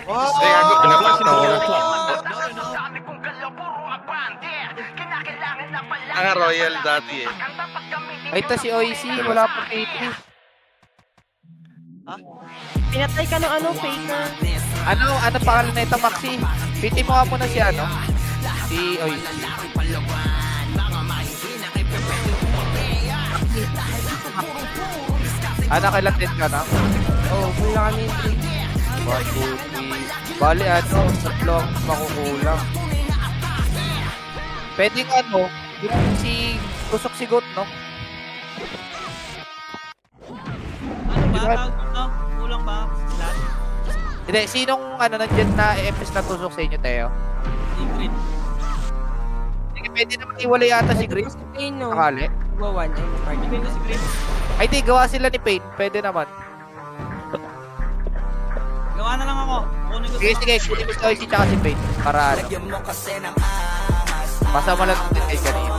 Wow! Hindi, gago. Pinapansin ko. Ang royal dati eh. Ay, ito si OIC. Wala pa faker. Pinatay ka ng ano, faker. Ano pangalan na ito, Maxi? Piti mo nga muna si ano? Si OIC. Kailan din ka na? Oh, mula kami 1, 2, 3. Bali, tatlong makukulang. Pwedeng yung si Tusok Sigot, no? Ano ba? Tawag dito? Kulang ba? Lahat? Hindi, sinong nandiyan na EMS na tusok sa inyo, Teo? Secret. Hindi, pwede naman iwala yata si Grace. Pain, no? Akali. Gawan. Ay, party. Ibig ko si Green. Ay, di, gawa sila ni Pain. Pwede naman. Gawa na lang ako. Kunin ko Sige, sa sige, kunin mo si OIC tsaka si Pain. Para pasama lang din kay kanina.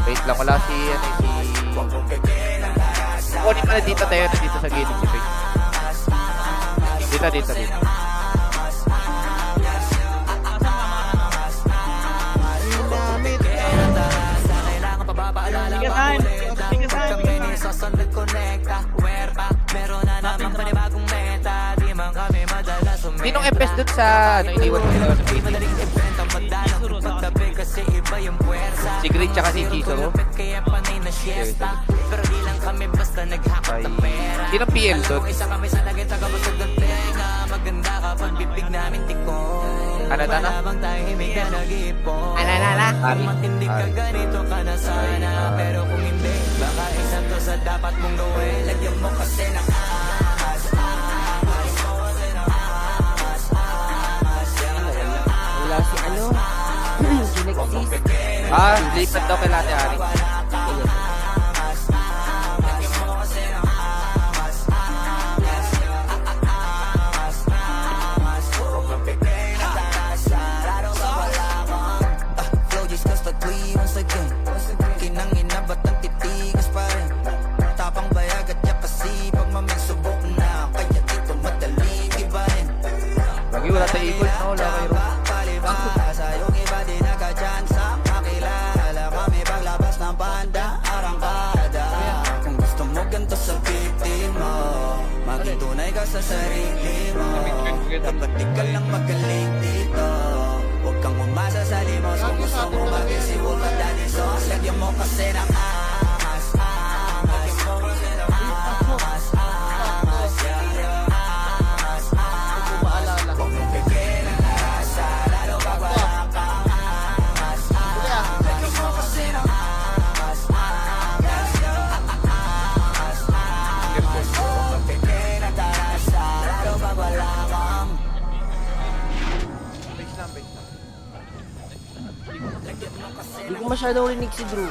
Wait lang, wala si kunin mo na dito tayo, dito sa gilid si Pain. Dito. Bigasan! Sinong EMS dun sa iniwan mo sila sa Pain? Si Green tsaka si Chisoro. Sinong PL dun? Ano? Wala si ano. Ginexis. Lipat daw kay Late Ari. Lagi wala tayo ikot, no? Wala kayo. Maging tunay ka sa sarili mo. Dapat di ka lang magaling dito. Huwag kang umasa sa limos. Kung gusto mo mag-isipol ka dali sos. Lagyan mo kasi ng ahas. Lagyan mo kasi ng ahas. Huwag mong bigyan ng asa. Lalo pag wala kang ahas. Lagyan mo kasi ng ahas. Huwag mong bigyan ng asa. Lalo pag wala kang Hindi ko masyadong rinig si Drew.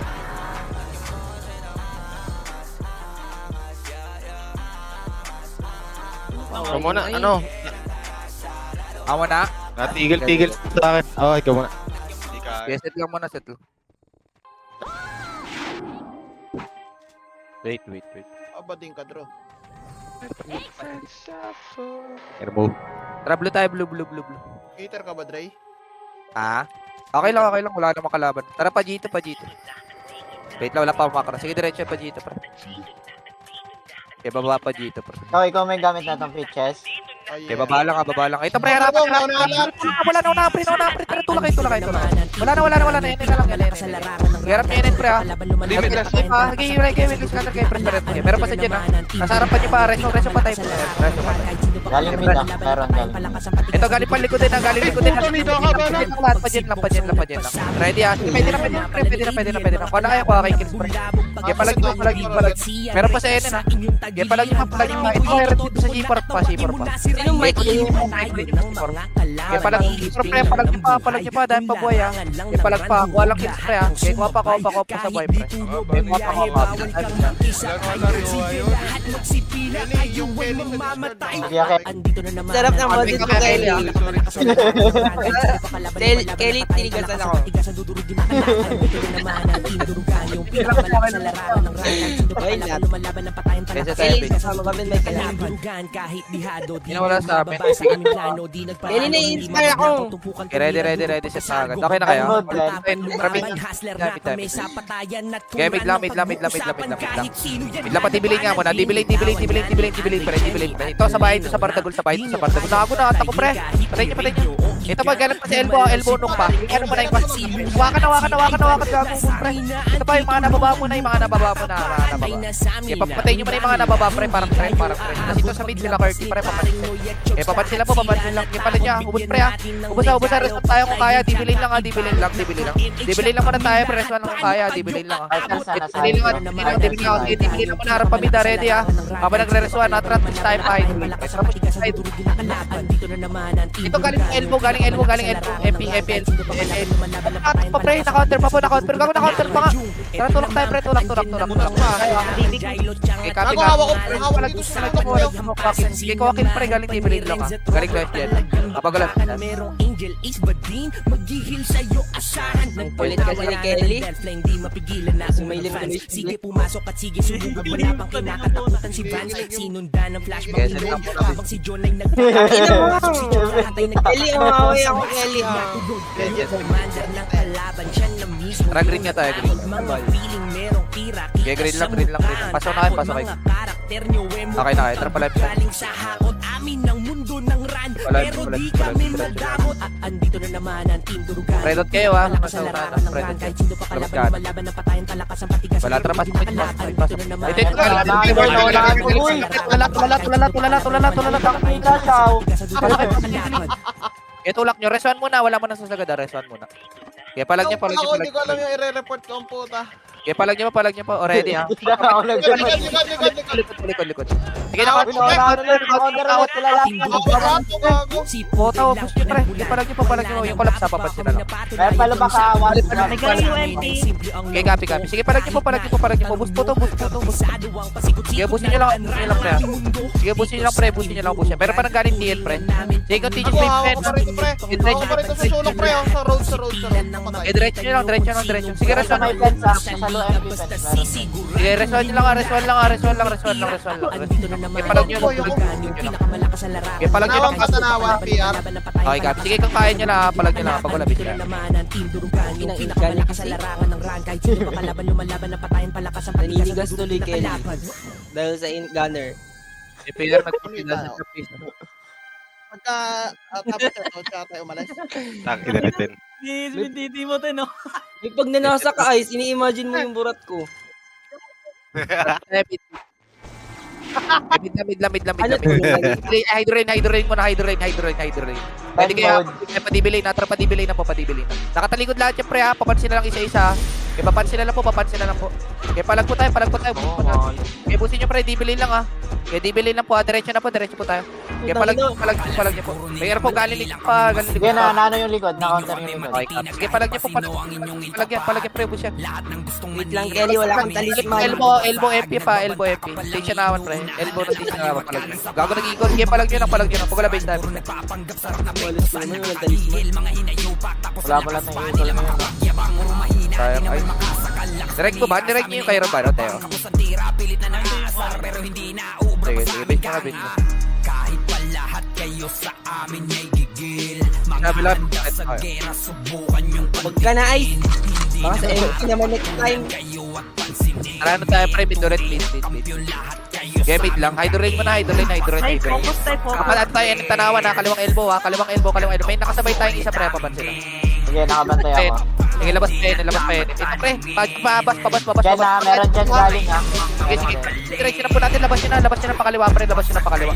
Ikaw muna, ano? Awa na. Natigil-tigil sa akin. Ikaw muna. Hindi ka. Yes, set lang muna, set lang. Wait. Abading ka, Dro. Remove. Tara, blue tayo, blue. Hater ka ba, Dre? Okay lang. Wala namang kalaban. Tara, pajito. Wait lang, wala pa makakara. Sige, diretso yung pajito, pre. Okay, baba pajito, pre. Ikaw may gamit na itong pitches. Okay, baba lang. Ito, pre, harapan. Wala na, pre. Tara, tulak kayo. Wala na. Yan lang. Harap niya yan, pre, ha. Limit lang. Sige, wait lang. Scatter kayo, pre. Meron pa sa dyan, ha. Nasa harapan niyo pa. Reso pa tayo. Reso pa. Galing mid ah. Meron galing. Ito, galing palikod din. Pajit lang. Ready, ha. Pwede na, pre. Pwede na. Wala kayo, kuha kay kills, pre. Kaya palagi. Meron pa sa NN, ha. Kaya palagi pa. Ito, meron dito sa G-Park pa. Sinong mic yun? Kaya palagi pa. Dahil pa buhay, ha. Kaya palag pa. Kuha lang kills, pre, ha. Kaya kuha pa sa buhay, pre. Kaya kuha pa. Sige, okay. Sarap ng boses ko, Kelly. Kelly, tinigasan ako. Ay, lahat. Kesa tayo, Kelly, Pete. kasama kami may kalaban. Wala sa amin. Kelly, na-inspire ako. Okay, ready, set na agad. Okay na kayo? Time mode, Glenn. Ramit. Okay, mid lang. Mid lang, patibilin nga muna. Dibilin. Ito sa bahay, ito sa partagol. Nago na, atako pre. Patay niyo. Ito pag galang pa sa elbow nung pa. Ano pa na yung pas. Wakan, gago pre. Ito pa yung mga nababa mo na. Okay, papatay niyo muna yung mga nababa pre, parang pre. Kasi ito sa mid sila, Curty pre, papansin. Okay, papansin lang. Yung pala niya, ubos pre ha. Ubos, resort tayo kung kaya. Dibilin lang. Dibilin lang muna tayo, pre. Resort lang kung kaya. Dibilin lang. Dibilin lang muna. Harap pa mid, ready ha. Habang nagre-resort, natrat tayo pa. Ito galing elbow. MP. Atak pa pre, na-counter pa po. Gago na-counter pa nga. Tara, tulak tayo pre, tulak. Okay, copy Ako, ka. hawak dito sa ko. Sige, kawakil pre, galing Dibilin lang ha. Galing Lois yan. Kapagalan. Ulit kasi ni Kelly. Sumailin ko ni Sige, set lang po natin. Kelly, umaway ako, Kelly. Tara, green nga tayo, green. Okay, green lang. Pasok na kayo. Okay na kayo. Tara pala. Predot kayo ha. Nasa una na. Predot kayo. Labas ka na. Wala, tara, pasok. Tulak nyo. Resuan muna. Wala mo na sa sagada. Resuan muna. Kaya palag niya. Ako, hindi ko alam yung i-report ko ang puta. Kaya palag niyo po. Already ha. Ako nagdamag. Likod. Sige na. Pota, push nyo pre. Kaya palag niyo. Yung collapse sa papansin na lang. Kaya pala baka awas na. Okay, copy. Sige, palag niyo po. Boost po to. Sige, boostin niyo lang pre. Sige, boostin niyo lang. Pero pa nanggaling TL pre. Sige, continue Ako, flip hawak ko pa rito sa sulok pre. Sa road. Eh, diretso nyo lang. Sige, reswan. May fence ah. Sa low MP fence meron. Sige, reswan nyo lang. Okay, palag nyo. Okay, palag nyo lang. Tanawan, PR. Okay, copy. Sige, kung kaya nyo lang, palag nyo lang kapag wala bisya. Naninigas tuloy, Kelly. Dahil sa gunner. Si Pierre nagpapila sa piece. Pagka tapos ito, tsaka tayo umalis. Titi mo to, no? May pag nanasa ka, Ice, ini-imagine mo yung burat ko. Mid lang. Ano to? Hydrorain muna. Pwede kaya padibilay na. Nakatalikod lahat yung pre ha. Papansin na lang isa-isa. Papansin na lang po. Okay, palag po tayo. Okay, busin nyo pre, dibilay lang ha. Okay, dibilay lang po ha. Diretso po tayo. Okay, palag nyo po. Mayroon po galing likod pa. Sige na, nano yung likod. Na-counter yung likod. Okay, sige, palag nyo po. Palag yan, pre, bus yan. Wait lang, Kelly, wala kang talisman. Elbow MP pa, Station na awan pre. Elbow na station na awan. Gago nag-ikot. Sige, palag nyo lang. Pag wala base time. Walis ko naman, walang talisman. Wala na yung usual ngayon. Sayang, ay. Direct ko ba? Direct nyo yung kayo ba? No, Teo? Sige, base mo. Sabi lang, Huwag ka na, Ice. Baka sa MP naman next time. ano tayo pre, mid-red, mid. Okay, mid lang. Hydrorain mo na, hydrorain. Kapalaan tayo, yan ang tanawan ha. Kaliwang elbow. May nakasabay tayong isa pre, papansin lang. Sige, nakabantay ako. Sige, labas pa yan. Ito pre, pabas. Diyan na, meron dyan galing ah. Sige, diretso na po natin, labas nyo na pakaliwa pre,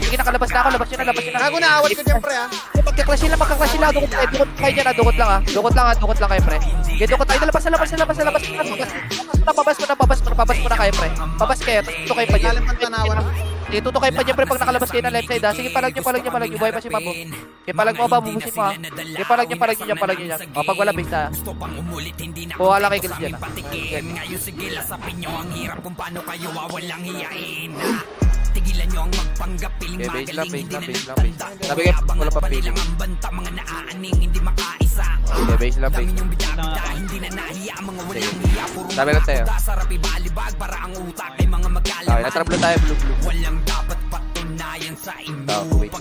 Sige, nakalabas na ako, labas nyo na. Gago na, awat ko dyan pre ha. Magkaklash lang, dukot kayo dyan, dukot lang kayo pre. Okay, dukot tayo, labas. Pabas mo na kayo pre. Pabas kayo, tuto kayo pa dyan. Galing pang tanawan. Sige, tuto kayo pa dyan pre, pag nakalabas kayo na left side ha. Sige, palag nyo, buhay pa si Mapo. Okay, palag mo ba, bubusin mo ha. Okay, palag nyo dyan. O, pag wala base ha. Kuha lang kay Gils dyan ha. Okay, base lang. Sabi kayo, wala pa feeling. Okay, base lang. Sige. Sabi lang tayo. Okay, natraplo tayo, blue. Wait.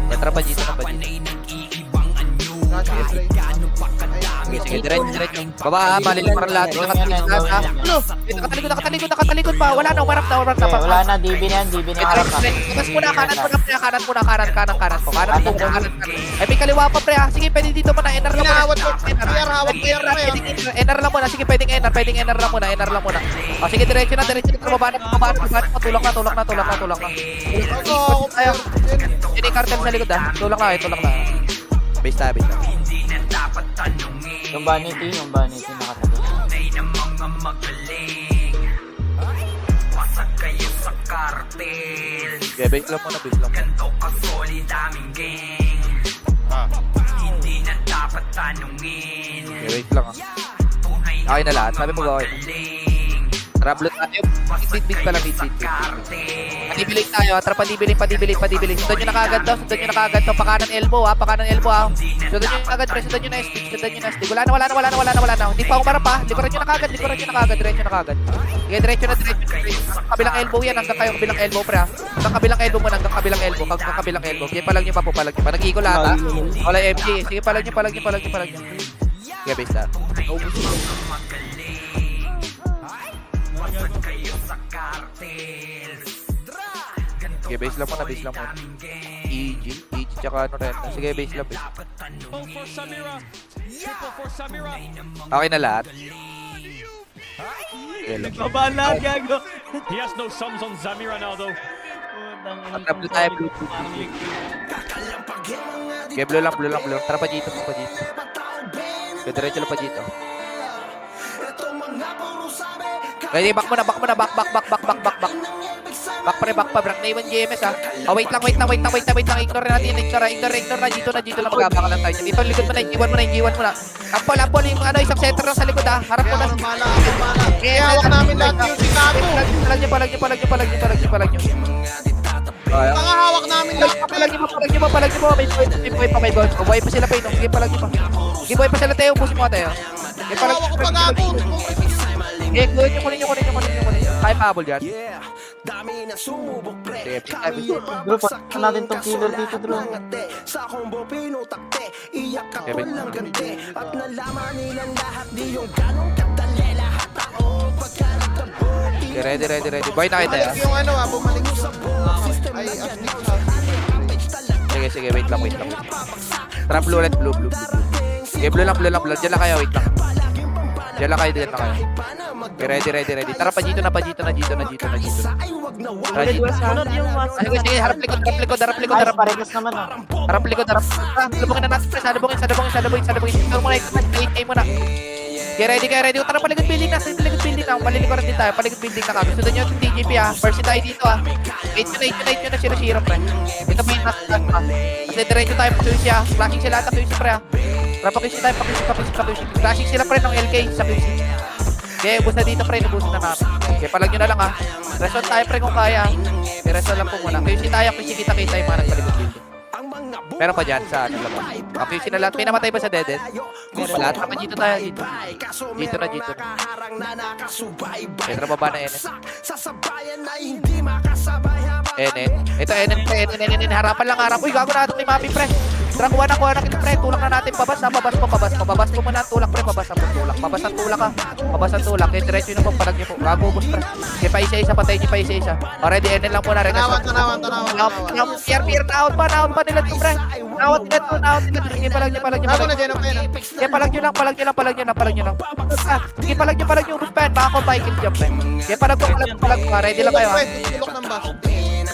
Natrapa dito. Sige, diretso. Baba, maliliparan lahat. Nakatalikod pa. Wala na, umarap na. Okay, wala na, DB na yan, DB na harap na. Mas muna, kanan po. Ay, may kaliwa pa, pre, ha. Sige, pwede dito muna. NR lang muna. Pinahawat ko. Hawak ko yan, pre. NR lang muna. Sige, pwedeng NR lang muna. O, sige, diretso na. Baba na. Tulak na. Ako, Tayo. Hindi cartel sa likod, ha. Tulak na. Base tayo. Yung vanity nakatagal. Okay, base lang muna. Okay, wait lang, ha. Okay na lahat. Sabi mo ba okay? Trablo tayo. Bit pa lang. Padibiling tayo. Tara, padibiling. Sundan nyo na kagad to. Pakanan elbow, ha. Sundan nyo na agad, pre. Sundan nyo na SD. Wala na. Hindi pa umarap, ha. Likuran nyo na kagad. Diretso na kagad. Sige, diretso na. Kabilang elbow yan. Hanggang kayo kabilang elbow, pre, ha. Hanggang kabilang elbow mo. Hanggang kabilang elbow. Sige, palag nyo pa. Nag-eagle lahat, ha. Wala MG. Sige, palag nyo. Sige, base na. Sige, base lang muna. EG, tsaka ano rin. Sige, base lang. Okay na lahat. Baba na, gago. He has no sums on Zamira now, though. Traplo tayo, blue. Okay, blue lang. Tara pa dito. Okay, diretso lang pa dito. Ready, back muna. Back. Back pa. Break na iwan GMS, ha. Oh, wait lang. Ignore natin. Dito na magabaka lang tayo. Dito, likod mo na. Iwan mo na. Ampol, yung isang center lang sa likod, ha. Harap mo na. hawak namin lahat yung sinabi. Palag nyo. Mga hawak namin lahat. Palag nyo. May boy pa. Buhay pa sila, Pino. Sige, palag nyo pa. Sige, buhay pa sila, Teo. Push mo, Teo. Sige, palag Hawak ko pa gago. sige, kunin nyo. Kaya pahabol dyan. Sige, Bro, pa natin tong killer dito, bro. Okay, ready. Boy, nakita ya. Yung bumalik yung ay asli. Sige, wait lang. Trap blue ulit, blue. Sige, blue lang. Diyan lang kayo, wait lang. Diyan lang kayo. Okay, ready. Tara, pa dito na. Sige, harap likod. Ay, parehas naman, ah. Harap likod. Lubungin na natin, pre. Salubungin. Ito muna, 8K muna. Okay, ready. Tara, paligod building na. Palilikuran din tayo. Paligod building na kami. Sundan nyo yung TGP, ha. First tayo dito, ha. 8 nyo na, 0-0, pre. Ito pa yung last, ha. Kasi diretso tayo, pakiwis siya. Flashing sila ata, pakiwis, pre, ha. Tara, pakiwis tayo, pakiwis. Flashing sila, pre, ng LK sa pakiwis. Okay, ubus na dito, pre. Ubusin na namin. Okay, palag nyo na lang, ha. Resort tayo, pre, kung kaya. Okay, resort lang po muna. Pakiwis tayo, kita yung mga nagpaligod building. Meron pa dyan sa ano labas. Okay, sila lahat. May namatay ba sa dead-end? Meron lahat. Tama dito tayo dito. Dito na. Ito na baba na NN. NN. Ito NN. Harapan lang harap. Uy, gago natin may mapping, pre. Tara, kuha na kita, pre. Tulak na natin. Babas mo muna. Tulak, pre. Babas ang tulak, ha. Babas ang tulak. Kaya diretso yung pampalag niyo po. Gago, boss, pre. Kaya pa isa-isa. Patay niyo pa isa-isa. Already, NN lang muna. Tanawan. Pier na out pa nila ito, pre. Nawat nila ito. Sige, palag nyo. Ako na dyan, okay na. Sige, palag nyo lang. Sige, palag nyo. Ubus pa yan. Baka ko bike jump, pre. Sige, palag ko. Ready lang kayo, ha. Tulok ng bus.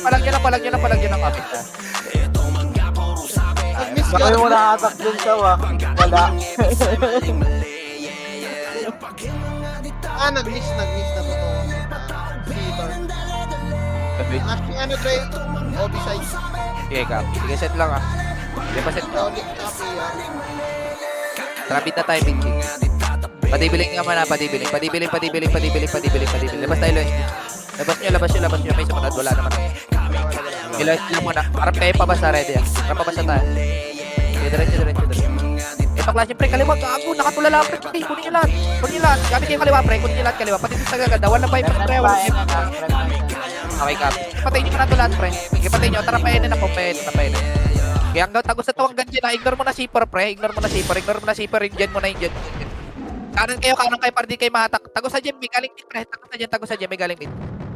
Palag nyo lang kapit, ha. Nag-miss Baka yun. mo nakatak dun sa, ah. Wala. Nag-miss na totoo. Seator. Ano, Dre? Obi side. Sige, Kap. Sige, set lang, ha. Sige, pa-set. Solid copy, Trapit na tayo, big king. Patibiling nga man, ha. Patibiling. Labas tayo, Luis. Labas nyo. May sumunod. Wala naman. Ilan lang muna. Harap kayo pabasa, ready ah. Harap pabasa tayo. Okay, diretso. Ito klase, pre, kaliwa. Gago, nakatulala, pre. Okay, kunin nyo lahat. Gamit kayo kaliwa, pre. Kunin nyo lahat kaliwa. Pati sa gaganda. Walang bypass, pre. Okay, copy. Patayin nyo na ito lahat, pre. Okay, patayin nyo. Tara, painin ako. Painin. Kaya hanggang tagos na tawag ganyan na. Ignore mo na zipper, pre. Ignore mo na zipper. Injen mo na. Kanan kayo para di kayo mahatak. Tagos sa gym, may galing mid, pre. Tagos sa gym, may galing mid.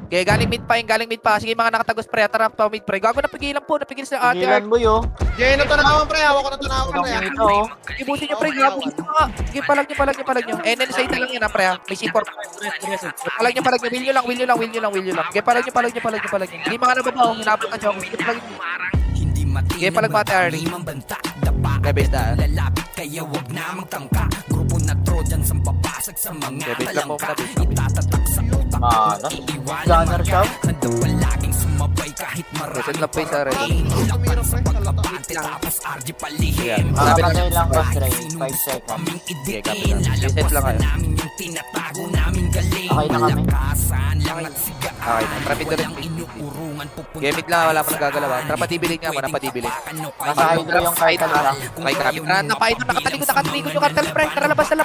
Okay, galing mid pa. Sige, mga nakatagos, pre. Tara, mid, pre. Gago, napigil sila. Pigilan mo yo. Jay, natanawan pre. Hawak ko natanawan pre. Ito oh. Ibusin nyo, pre. Gago, gusto nga. Sige, palag nyo. NN sa lang yan, pre. May C4. Palag nyo. Will nyo lang. Okay, palag nyo. Hindi mga nababaw. Hinabot na siya. Sige, palag nyo. Okay, palag pati, Arlie. Okay, base na. Kaya wag na magtangka. Grupo na Trojan sa babasag sa mga Okay, base lang mo muna. itatatak sa utak mo. Gunner siya. Handa palaging sumabay kahit Reset lang pa yung sa ready. Tumira pre. pagkabante tapos RG palihim. Makakatay lang boss Ray. 5 seconds. Kaming Okay, copy idiin. lang. Reset lang kayo. Namin yung tinatago namin galing. Okay na kami. Lakasan lang at sigaan. Okay, trapid na rin. Walang inuurungan pupunta. Gamit lang, wala pa nagagalaw. Tara, patibilin nga muna, patibilin. Nasa hydro yung kahit ano lang. Okay, grabe. Tara, napahid na, nakatalikod yung cartel, pre. Tara, labas na.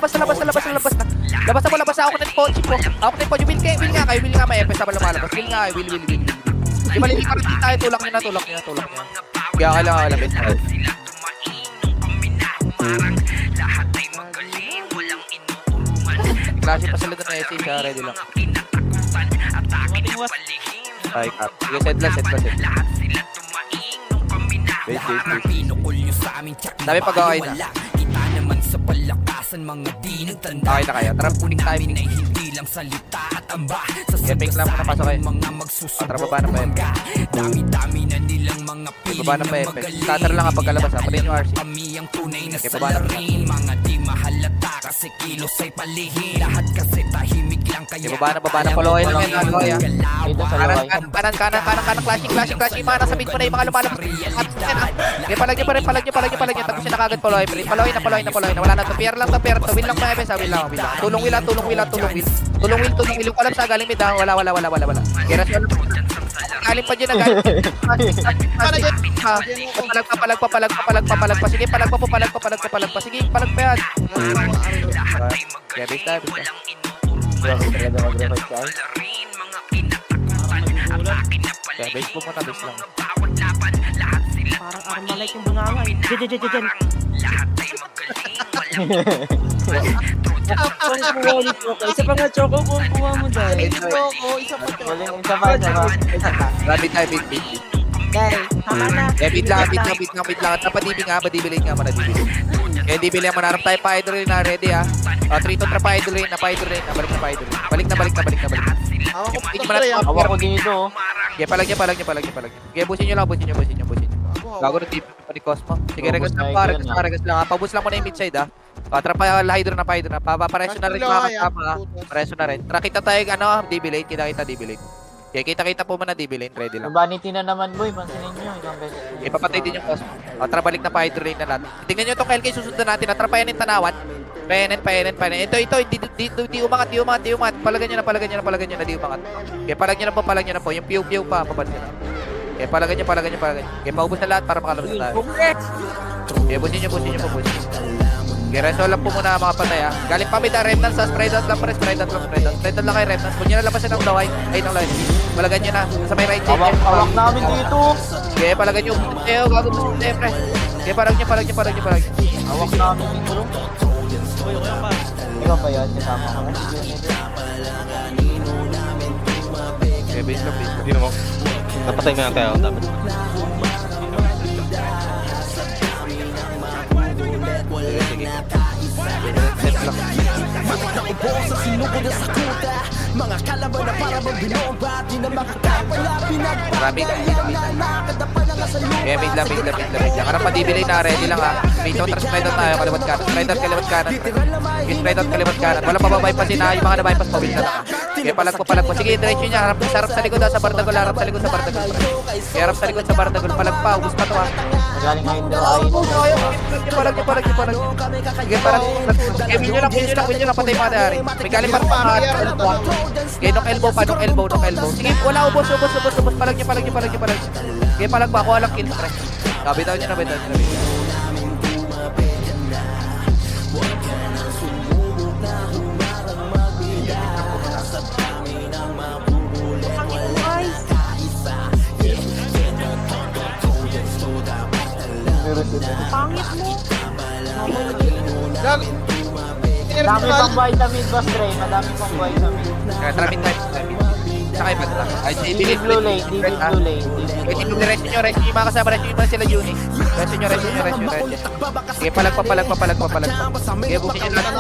Labas na ako ng coach po. Ako ng coach. Will nga, may FS na lumalabas. Will nga, will. Di malilig pa rin tayo, tulak nyo na. Kaya kailangan alabit. Klase pa sila doon na essay siya, ready lang. Dumating was. Ay, cap. Sige, set lang. Wait. Pinukul nyo sa aming tsak na Dami pag-okay na. wala. Kita naman sa palakasan mga di nagtanda. Okay na kayo. Tara, puning tayo. Namin ay hindi lang salita at amba. Sa Yeah, pink lang muna, pasok kayo. mga magsusubo. Tara, baba na pa yun. Dami-dami na nilang mga piling Baba na pa na yun. magaling. Tatar lang kapag kalabas ha. Patayin yung RC. Kami ang tunay na Okay, baba na pa. salarin. Mga di mahalata kasi kilos ay palihim. Lahat kasi tahimik lang kaya. Okay, baba na. Paloy lang yan. Aloy ah. Dito sa Kanan, laway. kanan, clashing, mga nasa mid mo na yung mga lumalabas. Okay, palag nyo. Tapos yun na kagad paloy. Paloy na. Wala na to. Pair lang to. Will lang mga FS. Will lang. Tulong will. Yung alam sa galing mid ha. Wala. Kaya rasyon. Galing pa dyan na galing. Palag pa. Sige, palag pa. Sige, palag pa yan. Kaya base tayo. Kaya base po muna, base lang. Parang Armalite yung bunganga. Diyan. Isa pa nga choco kung kuha mo dahil. Isa pa to. Galing isa pa. Rabbit tayo, bit. Dahil, tama na. Kaya bit lang. Napadibig nga, madibilin nga. Kaya dibilin mo, narap tayo pa idol rin na ready ha. Triton na pa idol rin, Balik na. Balik na. Hawak ko Hindi pre. mo na- Hawak ko dito oh. Kaya palag niya. Kaya busin nyo lang. Gago na tip pa ni Cosmo. Sige, Ubus regas na lang pa, yun, regas lang. Pabus lang mo na yung mid-side ha. Tara pa, hydro na. Papapareso na rin mga kasama ha. Pareso na rin. Tara, kita tayo, DB lane. Kita DB lane. Kaya kita po muna DB lane. Ready lang. Yung vanity na naman boy. Pansinin nyo. Ilang beses. Ipapatay din yung Cosmo. Tara, balik na pa hydro lane na natin. Tingnan nyo itong KLK susundan natin. Tara, payanin tanawan. Payanin. Ito, di umangat. Palagan nyo na, di umangat. Kaya palag nyo na po. Yung piu pa, papansin na. Kaya palagan nyo. Kaya paubos na lahat para makalabas na tayo. Kaya busin nyo. Kaya resolve lang po muna mga patay ha. Galing pa mid remnants sa spread out lang pre. Spread out lang kay remnants. Kung nyo na labasan ng laway. Ay, ng laway. Palagan nyo na. Sa may right side. Hawak namin dito. Kaya palagan nyo. Gago mo tayo pre. Kaya palag nyo. Hawak namin dito. Okay pa. Ikaw pa yan. Kasama ko. Kaya base lang. Hindi naman. Napatay nga tayo. Dapat. Sige. Set lang. Marami. Kaya mid lang. Karang padibilay na, ready lang ha. May total spread out tayo, kaliwat kanan. Spread out kaliwat kanan. Wala pa babaypasin na, yung mga nabaypas pa, win na lang. Kaya palag pa. Sige, diretso niya, harap sa likod ha, sa Bardagol. Kaya harap sa likod sa Bardagol. Palag pa, ubus pa to ha. Magaling hydro. Ayun. Palag. Sige, palag. Kaya win nyo lang. will nyo lang, patay mga dari. May galing pa rin mga elbow. Okay, nung elbow pa, nung elbow. Sige, wala, ubos. Palag nyo. Okay, palag pa, kuha lang kill, pre. Bitaw nyo na. Pangit mo. Gag. Madami pang vitamin, Boss Dre. Madami pang vitamin. Kaya tramit. Saka iba lang. Ay, DB Blue Lane, DB Blue Lane. Wait, rest nyo yung mga kasama, rest nyo yung mga sila Juni. Rest nyo. Sige, palag pa. Sige, bukin nyo lahat.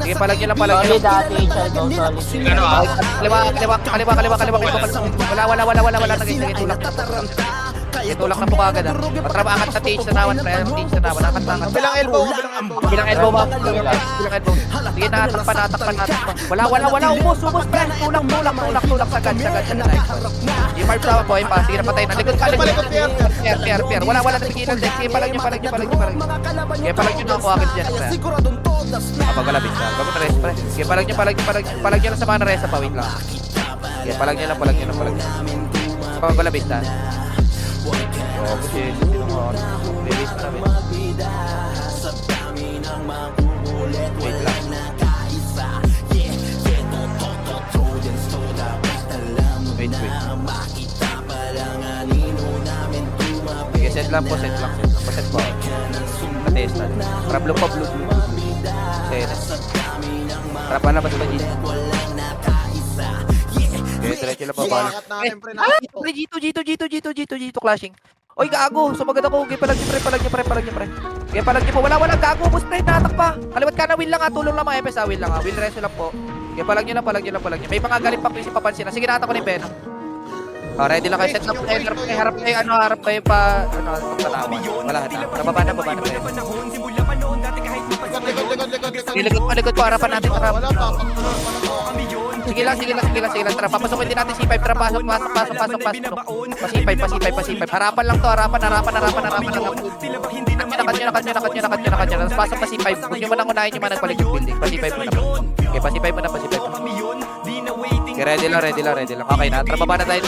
Sige, palag nyo lang. Solid ate, elbow, solid. Ano ah? Kaliwa. Naging tulak na po kagad ah. Matraba, angat na stage na naman, pre. Angat. Bilang elbow. Bilang elbow ba? Bilang elbow. Sige, natakpan. Wala, ubos, pre. Tulak, sagad. Yung mark sa boy pa, sige na patay na. Likod ka. Pier. Wala, napigilan. Sige, palag nyo. Sige, palag nyo na ako agad dyan, pre. Pagalabit na. Gawin na rest, pre. Sige, palag nyo lang sa mga na-rest pa, wait lang. Sige, palag nyo lang. Pagalabit na. Oh, kasi release na namin. Wait lang. Wait. Sige, set lang po. Set po. Patest na. Para blue. Set. Para palabas ba dito? Okay, diretso lang babalik. Angat natin, pre. Gito, clashing. Oy, gago. Sumagad ako. Okay, palag nyo, pre. Okay, palag nyo po. Wala, gago. Boss, pre. Natak pa. Kaliwat ka na, win lang ha. Tulong lang mga FS ha. Win lang ha. Win reso lang po. Okay, palag nyo. May mga galing pa kasi papansin na. Sige, natak ko na yung Venom. Oh, ready lang kayo. Set up kayo. Harap kayo pa. Pagpanawa. Wala na. Nababa na kayo. Likod po. Harapan natin. Wala pa. Sige lang. Tara, papasukin din natin C5. Tara, pasok. Pa-C5. Harapan lang to. Harapan lang. Nakat nyo. Tapos pasok pa C5. Huwag nyo manang unahin yung mga nagpalig yung building. Pa-C5 mo na. Okay, pa-C5 mo na. Okay, ready lang. Okay na. Tara, baba na tayo.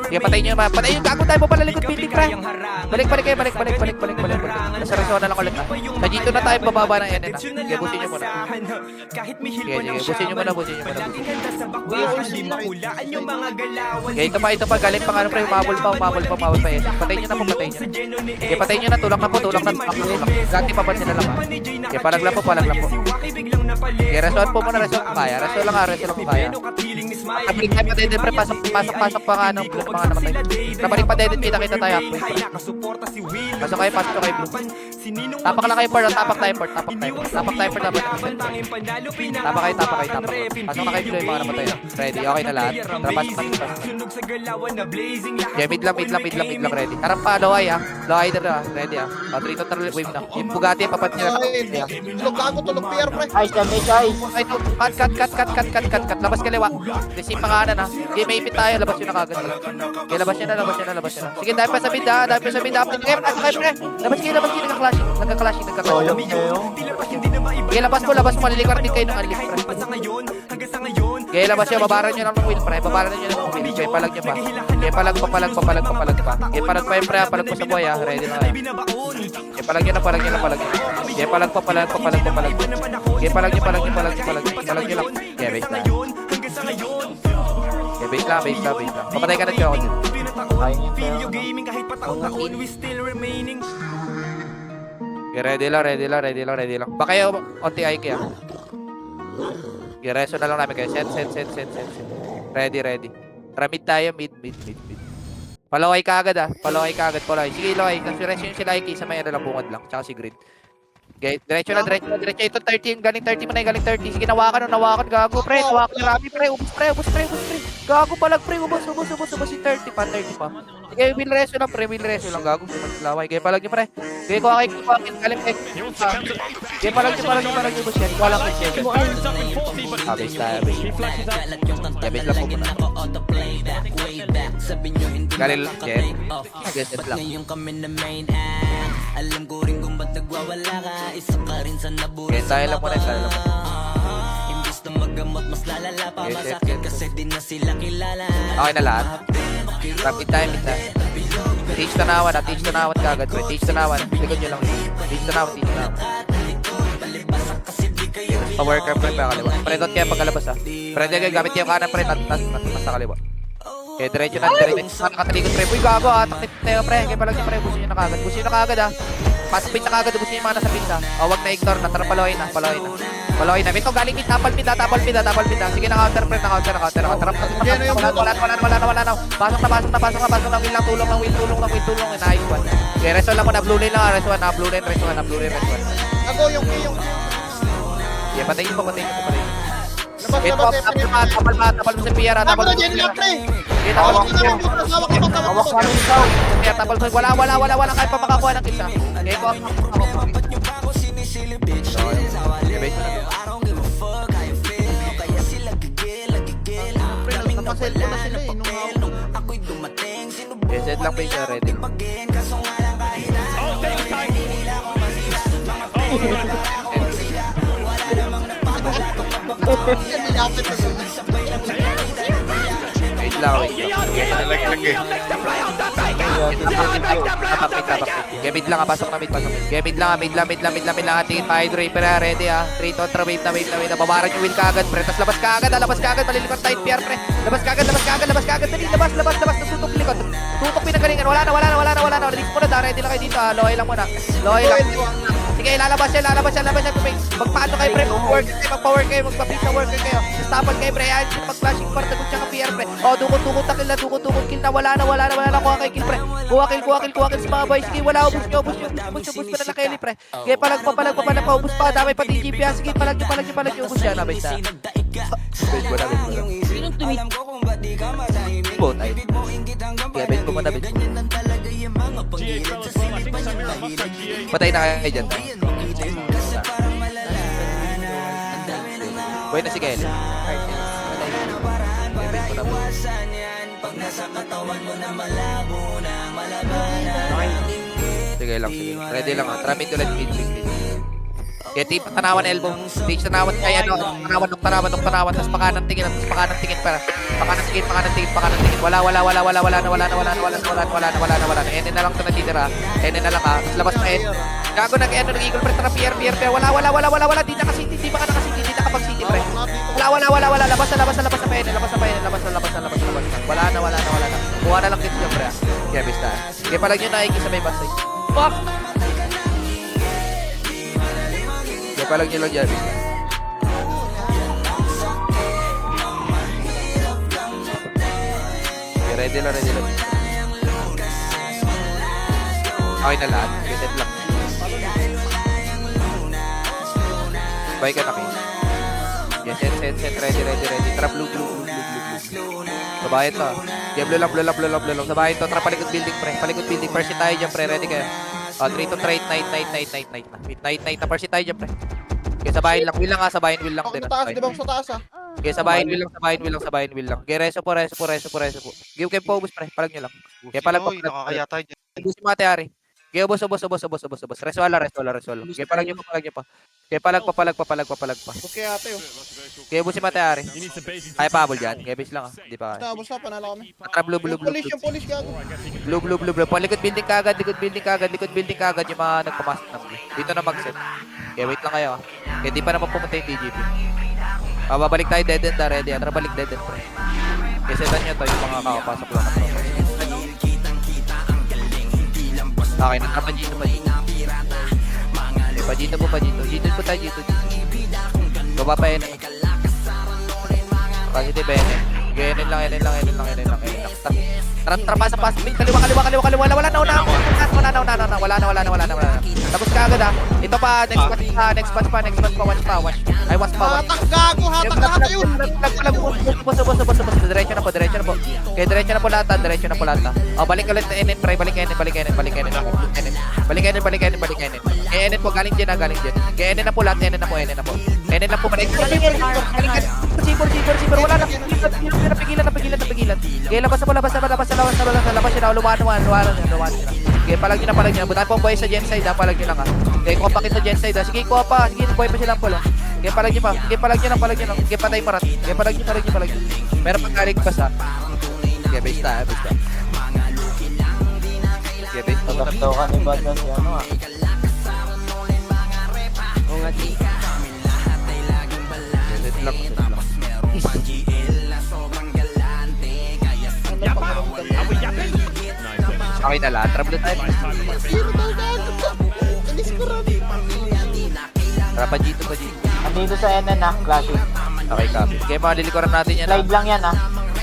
Sige, patayin nyo yung patayin yung gago tayo mo pala likod building, pre. Balik. Nasa resona lang ulit. Sa dito na tayo bababa ng NN. Sige, busin nyo muna. Busin nyo muna. Okay, ito pa. Galing pa nga, pre. Umabol pa. Patayin nyo na. Okay, patayin nyo na. Tulak na. Gati papansin na lang. Okay, palag lang po. Okay, resoan po muna. Resoan kaya. Resoan lang kaya. Kapag tayo pa pre. Pasok pa nga ng mga namatay. Nabalik pa din, kita tayo. Pasok kayo blue. Tapak lang kayo port, tapak tayo port. Tapak kayo. Pasok na kayo blue yung mga namatay. Ready, okay na lahat. Tara, pasok. Yeah, mid lang, ready. Harap pa, low eye na, ready ah. 3 total wave na. Yung Bugatti, papat nyo na. Tulog PR, pre. Ice, damage, ice. Ay, cut. Labas kaliwa. Kasi panganan ha. Okay, may ipit tayo. Labas yun na kagad. Okay, labas yun na. Sige, dahil pa sa mid ha. Okay, labas kayo. Nagka-clashing. Soyong kayo. Okay, labas mo. Malilikwar din kayo ng unlift, pre. Okay, labas yun. Babaran nyo lang ng wheel, pre. Okay, palag nyo pa. Okay, palag pa. Okay, palag pa yun, pre. Palag pa sa buhay ha. Ready na kayo. Okay, palag nyo na. Okay, palag pa. Okay, palag nyo lang. Okay, base na. Okay, base lang. Papatay ka na siya ako dito. Kaya nyo Okay, ready lang. Baka kayo, onti ay kaya. Okay, reso na lang namin kayo. Set. Ready. Tara, mid tayo, mid. Palaway ka agad ah. Palaway. Sige, Loy. Reso yung sila Ike sa may lang bungad lang. Tsaka si Grid. Okay, diretso na. Ito 30, galing 30 mo na, galing 30. Sige, nawakan, gago, pre. Nawakan na rami, pre. Ubus, pre. Gago palag, pre. Ubus. Si 30 pa. Sige, will reso lang, gago. Laway. Okay, palag nyo, pre. Okay, kuha kayo, galing, pre. Okay, palag nyo, ubus yan. Kuha lang, pre. Base tayo. Yeah, base lang po muna. Galing, Jen. Guess it lang. Alam ko rin kung ba't nagwawala ka. Isa ka rin sa nabura Okay, tayo lang muna, tayo lang muna. Imbis na magamot, mas lalala pa. Yes, yes, Masakit yes. kasi di na sila kilala. Okay na lahat. Rapid time, mid time. Teach tanawan, teach tanawan kagad, pre. Teach tanawan. Likod nyo lang. Teach tanawan, teach tanawan. Power curve, pre, pa kaliwa. Pre, don't kaya pagkalabas, ha. Pre, hindi gamit kayo kanan, pre. Tas sa kaliwa. Okay, diretso na, diretso na. Nakatalikod, pre. Uy, gago, ha. Takip tayo, pre. Kaya palang pre. Busin nyo na kagad. Busin nyo na kagad, ha. Pasapit na kagad. Busin nyo yung mana sa pinsa. O, wag na ignore na. Tara, paloy na. Paloy na. Paloy na. Ito, galing mid. Tapal mid, ha. Tapal mid, ha. Tapal mid, ha. Sige na, counter, pre. Na counter, na counter. Tara, wala na. Pasok na. Win lang, tulong lang, win tulong. Nice one. Okay, rest one lang muna. Blue lane lang, ha. Rest one, ha. Blue lane, rest one. Ako yung Yeah, patayin mo. Labas, Ito, labas, tapal mo sa PR, ha. Tama Tapal na, mo Jenny lang, pre. Okay, tapal Hawak mo ko naman, dito. Hawak ko. Kaya tapal mo. Wala kahit pa makakuha ng isa. Okay, ko. Napasel ko na sila eh. Nung hawak. Okay, set lang pa siya, ready. Oh, take time. Nilapit ko sila. Wait lang. Gamit lang, pasok na mid. Gamit lang, mid lang. Tingin pa, Hydro, pera, ready, ha. 3 kontra, wave na. Babaran yung wheel kaagad, pre. Tapos labas kaagad. Malilipat tayo, PR, pre. Labas kaagad. Dali, labas. Tutok likod. Tutok pinagalingan. Wala na. Release mo na, ready lang kayo dito, ha. Lohay lang muna. Sige, lalabas yan. Magpaano kayo, pre. Mag-power kayo. Magpa-beat na worker kayo. Stapan kayo, pre. Ayan, mag-flashing part. Tagot siya ka PR, pre. O, dukot takil na. Kill na. Wala na. Kuha kayo, kill, pre. Kuha kill sa mga boys. Sige, wala. Ubus pa na Kelly, pre. Sige, palag pa. Ubus pa. Damay pa DGP. Sige, palag nyo. Ubus yan, abay sa. Base mo na. Sinong tumit? Both, ay. Sige, base mo na. GA fellas well, I think Samira must have GA. Patay na kayo dyan. Buhay na si Kelly. Sige lang. Ready lang. Tramit ulit. Kaya team tanawan elbow. Stage tanawan kaya tanawan. Tapos pakanan tingin. Para. Pakanan tingin. Wala na. Ene na lang ito natitira. Ene na lang, ha. Tapos labas na Ene. Gago nag-eagle pre. Tara PR. Wala. Di na ka-city. Di nakapag-city, pre. Wala. Labas na pa Ene. Labas na. Wala na. Kuha na lang dito dyan, pre. Kaya bista. Kaya palag nyo naiki sa may basay. Fuck! Kaya palag nyo lang dyan, bista. Okay, ready lang. Okay na lahat. Reset lang. Bye ka na kayo. Yes, set. Ready. Tara, blue. Sabayan to. Yeah, blue lang. Sabayan to. Tara, palikot building, pre. First tayo dyan, pre. Ready kayo. 3 to trade, night. Night na first tayo dyan, pre. Okay, sabayan lang. Will lang Ako din. sa taas, di ba ako sa taas ah? Okay, sabayan will lang. Okay, reso po. Give kayo po, ubus, pre. Palag nyo lang. Okay, palag po. Nakakayatay dyan. Ubusin mo, ate, Ari. Okay, ubus. Reswala. Okay, palag nyo pa. Okay, palag pa. Okay ate oh. Okay, ubusin mo, ate, Ari. He needs the base. Ay, pabol dyan. Okay, base lang, ha. Hindi pa kaya. Basta panalo kami. Tara, blue. Yung police gago. Blue. Palikot building kagad. Yung mga nagpamasok na blue. Dito na mag-set. Okay, wait lang kayo, ha. Okay, di pa naman pumunta yung DGP. Babalik tayo dead end, ready. Tara, balik dead end, pre. Okay, setan nyo to yung mga kakapasok lang. Okay, natrapan dito pa dito. Okay, pajito. Dito po tayo. Baba pa yun. Pajito ba yun? Ganyan lang. Tara, pasa. Kaliwa. Wala na. Tapos kagad, ha. Ito pa, next batch pa. Watch. Ay, watch pa. Hatak gago yun. Bus. Diretso na po. Okay, diretso na po lahat, ha. O, balik ulit na NN, pre. Balik NN. Balik NN. NN po, galing dyan. Okay, NN na po lahat, NN na po. NN na po, balik. Sipor. Wala na. Napigilan. Okay, labas na. Lumawan sila. Okay, palag nyo na. Butaan po ang buhay sa gen side ha, palag nyo lang ha. Okay, kuha pa kita gen side ha. Sige, kuha pa. Sige, buhay pa silang pala. Okay, palag nyo pa. Okay, palag nyo lang. Okay, patay marat. Okay, palag nyo. Meron pang galing pa sa. Okay, base ta. Okay, base ta. Tataptaw ka ni Bad na si ano ah. Oo nga, di. Set lang. Okay na lang. Trap tayo. Trapa dito. Andito sa NN ah, classic. Okay, copy. Okay, mga lilikuran natin yan. Slide lang yan ah.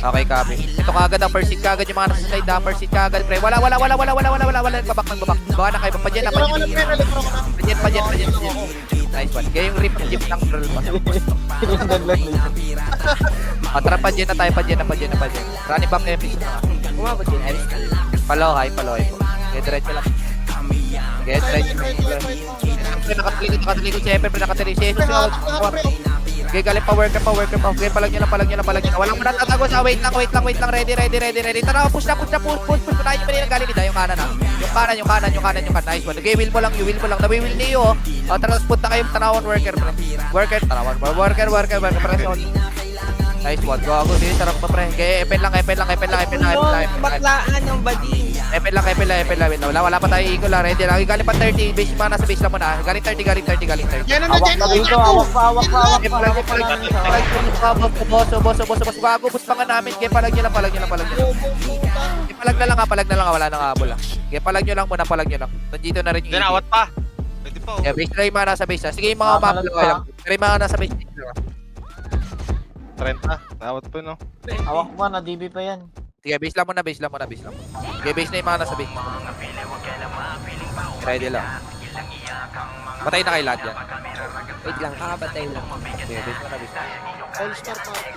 Okay, copy. Ito kagad ang first seat kagad yung mga nasa side. First seat kagad, pre. Wala. Nagbabak. Baka na kayo. Pajen. Nice one. Kaya yung rip jeep ng girl pa. Sinundan lang dito. Tara, pajen na tayo. Running back episode na. Umabot yun, Iris. Palohay po. Kaya diretso lang. Nakatalikod si Epe, nakatalikod si Jesus. Okay, galing pa worker. Okay, palag nyo lang. Walang manatatago sa wait lang. Ready. Tara, push na. Tayo nyo ba galing nila? Yung kanan. Nice one. Okay, will mo lang. Nawi-will niyo. Tara, punta kayo. Tanawon worker. Worker. Nice one. Go. Sige, sarap pa pre. Okay, Epe lang. Baklaan yung body. Epe lang. Wala pa tayo eagle lang. Ready lang. Galing pa 30. Base pa, nasa base lang muna. Galing 30. Yan Hawak na dito, hawak pa. Boss. Bago, boost pa nga namin. Kaya palag nyo lang. Palag na lang. Wala nang habol lang. Kaya palag nyo lang muna. Nandito na rin yung Dinawat pa. Pwede pa. yeah, base na yung mga nasa base. Sige, yung mga map lang. Pero yung mga nasa base. 30. Nawat pa, no? Hawak pa, na DB pa yan. Sige, base lang muna. Sige, base na yung mga nasa base. Ready lang. Patay na kayo lahat yan. Wait lang, kakapatay lang. Sige, base na. All-star party.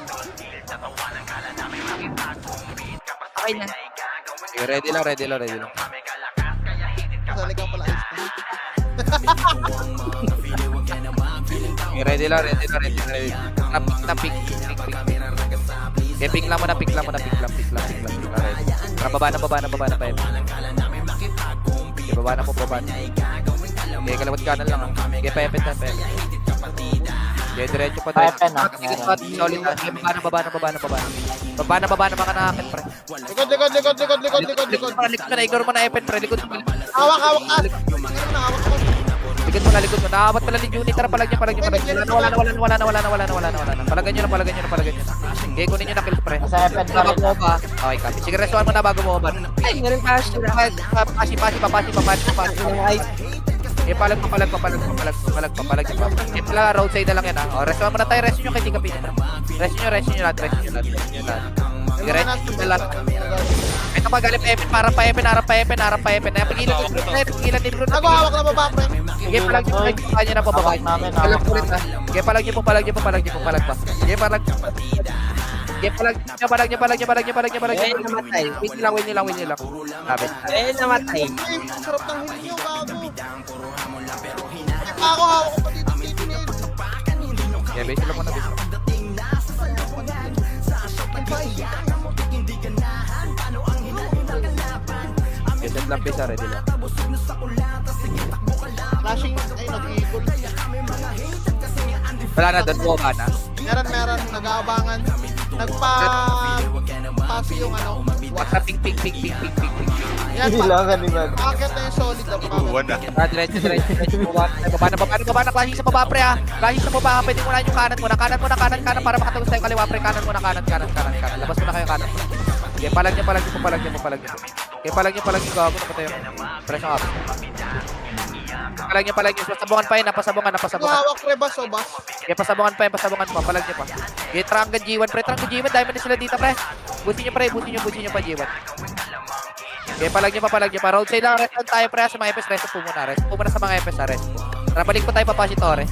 Okay na. Sige, ready lang. Sali ka pala. Okay, ready lang. Napik. Okay, pick lang muna. Ready. Tara, baba na pa yun. Okay, baba na. Okay, kalawat kanan lang. Okay, pepet. Okay, diretso pa tayo. Pepet na. Solid na. Okay, baba na mga nakakit, pre. Likod. Likod na, ignore mo na epet, pre. Likod mo. Hawak ka. Likod mo. Nakawat pala ni Juni. Tara, palag niya. Wala na. Palagan nyo na. Okay, kunin nyo na kills, pre. Nasa FN pa rin. Okay, copy. Sige, resuan mo na bago mo uban. Ay, meron pa siya. Pasi. Okay, palag pa. Okay, pala, roadside na lang yan, ha. O, resuan mo na tayo. Rest nyo kay Tika Pina. Rest nyo lahat. Sige, rest nyo lahat. Ito pa, galing pa Epen. Harap pa Epen. Pigilan ni Bruno. Nagwawak na baba, pre. Sige, palag nyo na pababa. Hawak namin. Sige, palag nyo pa. Sige, palag. Sige, palag nyo. Namatay. Wait nyo lang. Sabi. Namatay. Ay, sarap ng huli nyo, bago. Ako, hawak ko pa dito. Okay, base lang muna. Okay, set lang base, ready lang. Flashing, ay, nag-eagle. Wala na, doon buka na. Meron, nag-aabangan. Nagpa-pass yung ano. Wasa ping. Yan, Hilangan ni Bad. akit na yung solid na Buwan na. Diretso. Baba na, klase sa baba, pre, ha. Klase sa baba, pwede mo na yung kanan muna, para makatagos tayo kaliwa, pre. Kanan muna. Labas mo na kayo kanan. Okay, palag niyo. Okay, palag niyo, gago na pa tayo. Press yung up. Palag niyo. Pasabungan pa yun, napasabungan. hawak, pre, bas o bas. Okay, pasabungan pa, palag niyo pa. Okay, Tranggan G1, pre, diamond na sila dito, pre. Busin niyo pa, G1. Okay, palag niyo pa. Roadside lang, rest lang tayo, pre, sa mga FS, rest po muna sa mga FS, rest po. Tara, balik po tayo pa Pasitore.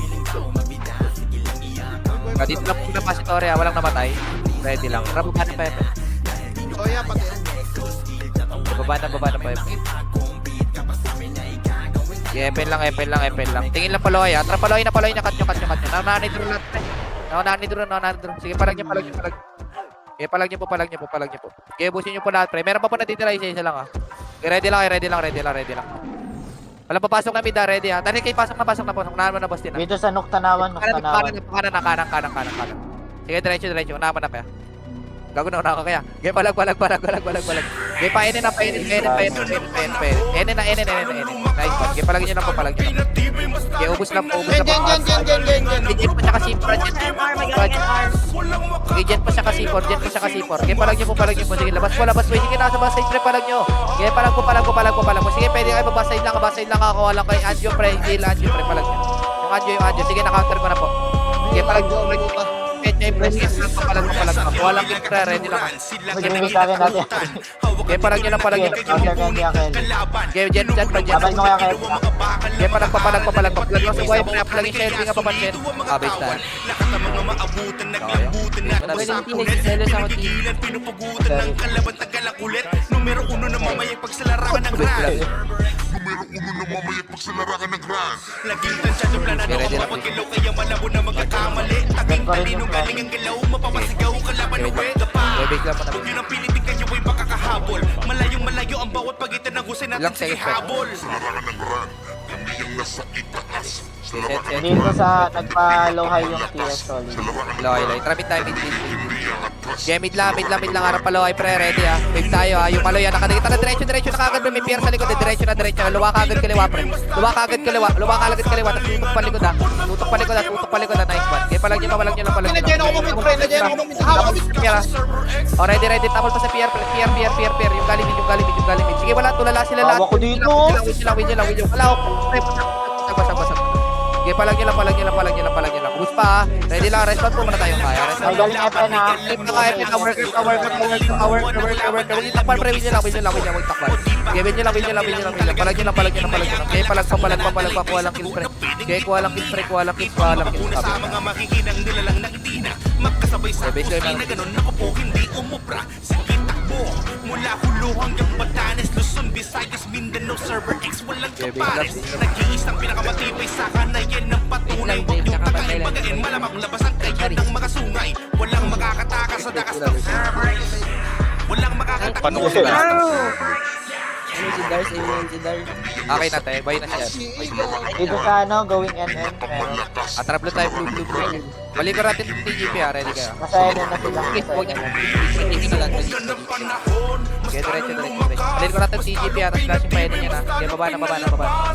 Dito lang po na Pasitore, ha, walang namatay. Ready lang. Tara, baba na pa FS. Soya, pati. Baba na pa FS. Okay, Epen lang. Tingin lang Paloy, ha. Tara, Paloy na, cut nyo. Nananidro lahat, pre. Nananidro. Sige, palag niyo. Okay, palag niyo po. Okay, busin niyo po lahat, pre. Meron pa po natitira, isa lang, ha. Ready lang, ready lang, ready lang, ready lang. Walang papasok na mid, ready ha. Tani kayo, pasok na. Unahan mo na, boss din ha. Dito sa Nuktanawan. Kanan. Sige, diretso. Unahan mo na kaya. Gago na, unahan ka kaya. Okay, palag. Okay, painin na. Enin. Nice one. Okay, palagin nyo lang po. Okay, ubus na po. Gen. Jet pa siya kasi Jet pa siya kasi Okay, palag nyo po. Sige, labas po. Sige, nasa bus stage, palag nyo. Okay, palag po. Sige, pwede kayo bus side lang ako. Walang kay Anjo, pre. Hindi lang Anjo, pre. Palag nyo. Yung Anjo. Sige, na-counter ko na po. Okay, palag nyo. Palag. Walang kill, pre. Ready lang. Mag-iwisakin natin. Okay, palag nyo lang. Counter ka hindi Akel. Okay, Jet pa. Laban mo kaya Akel. Okay, palag. Palag mo sa buhay, pre. Palag yung selfie nga papansin. Base na. Pwede hindi nagsiselos ako team. Ready lang. Gan pa rin yung plan. Base lang po na. Ilang seconds pa. Dito sa nagpa-low high yung TS solid. Loy. Trapit tayo mid. Okay, mid lang. Harap pa loy, pre. Ready ha. Wave tayo ha. Yung maloy ha. Nakadikita na diretso na kagad. May pier sa likod. Diretso na. Luwa kagad kaliwa, pre. Luwa kagad kaliwa. Tapos tutok pa likod ha. Nice one. Okay, palag nyo lang. Nandiyan ako mid, pre. Oh, ready. Tapos pa sa pier. Yung galimid. Sige, wala. Tulala sila lahat. Tawa ko dito. Win nyo lang. Wala ako. Basag. Okay, palag nyo lang. Ubus pa ha. Ready lang. Respond po muna tayo. Kaya. Ay, galing FN ha. Work. Win takpan, pre. Win nyo lang. Win takpan. Okay, win nyo lang. Palag nyo lang. Okay, palag pa. Kuha lang kill, pre. Okay, kuha lang kill. Okay, base lang. Mula Hulu hanggang Batanes, Luzon, Visayas, Mindanao, Server X, walang kapares. Nag-iisang pinakamatibay sa kanayan ng patunay. Huwag yung takain, bagain, malamang labas ang kayo ng mga sungay. Walang makakatakas sa dakas ng server X. Walang makakatakas. Paano ko sila? Ano si Dars? Ayun si Dars. Okay na tayo. Buy na siya. Dito sa going NN. Meron. Atrap blue tayo. Blue. Balik ko natin yung TGP ha. Ready kayo. Nasa NN na sila. Okay, diretso. Balik ko natin yung TGP ha. Tapos flashing pa niya na. Okay, baba na.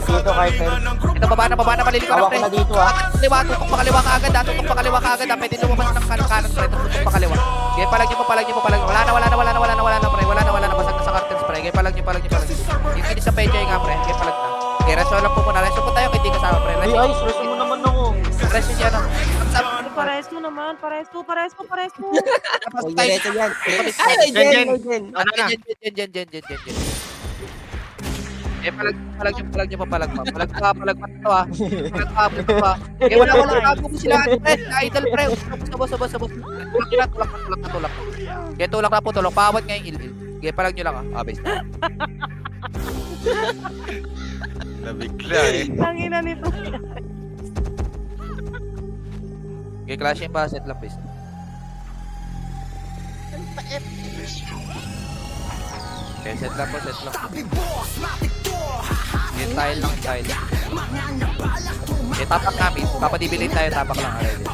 Dito Carter. Ito, baba na. Balik ko na, Hawak pre. ko na dito ha. Tutok pa kaliwa ka agad. Pwede lumabas ng kanan, pre. Tutok pa kaliwa. Okay, palag nyo. Wala na, pre. Wala na. Basag na sa cartels, pre. Okay, palag nyo. Yung kinis sa pecha nga, pre. Okay, palag na. Okay, reso lang po muna. Reso po tayo, hindi kasama, pre. Ay, stress mo naman ako. Reso siya na. Pares naman. Pares po. Huwag diretso yan. Ay, Jen. Jen. Eh, palag nyo pa. Palag pa ito ha. Eh, wala tago mo sila. Idol, pre. Sabos. Tulak. Okay, tulak na po. Pawat nga yung il-il. Okay, palag nyo lang ha. Base na. Nabigla eh. Tangina nito. Okay, clashing pa. Set lang, base. Okay, set lang. Okay, tile lang. Okay, tapak namin. Papadibilin tayo, tapak lang. Ready.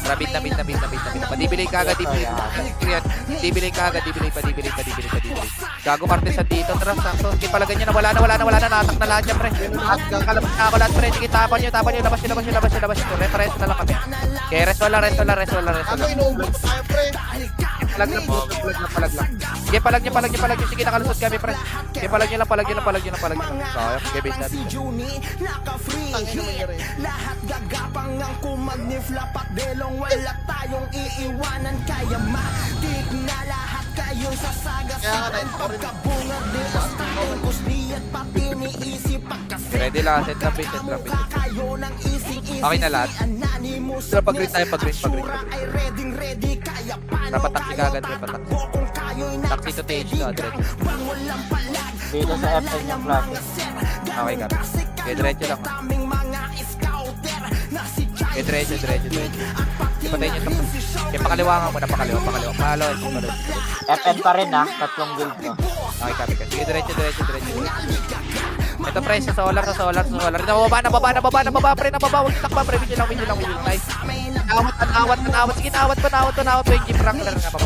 Trapit na. Padibilin ka agad, dibilin Gago Martesan dito. Tara, sakto. Okay, palagan nyo na. Wala na. Natak na lahat yan, pre. Kalabas na ako lahat, pre. Sige, tapan nyo. Labas nyo. Reference na lang kami. Okay, rest lang. Ano, inuubos tayo, pre. Palag lang. Okay, palag nyo. Sige, nakalusot kami, pre. Okay, palag nyo lang. Okay, base natin. Tangin naman yun, eh. Lahat gagapang ang kumagnifla Pakdelong wala tayong iiwanan Kaya matik na lahat kayong sasagas Kaya nga, nice. Pagkabungad di tayong kusdi at pati niisip Pagkasip Ready lang. Set lang, base. kayo ng ising-ising Okay na lahat. Anonymous Sila pag-green tayo, pag-green. ay ready Kaya paano Dapat taxi ka agad, patak. kung kayo'y Taxi to TH to, diretso. bang walang palag Dito sa FN yung klase. Okay, kami. Okay, diretso lang. Daming mga scouter na si Okay, diretso. Ipatay nyo ito. Okay, pakaliwa nga muna. Pakaliwa. FN pa rin ha. Tatlong guild ko. Okay, copy. Sige, diretso. Ito pre, sa solar. Nababa, pre. Huwag yung takba, pre. Video lang. Nice. Nawat. Sige, nawat pa yung Jeep Wrangler nga pa.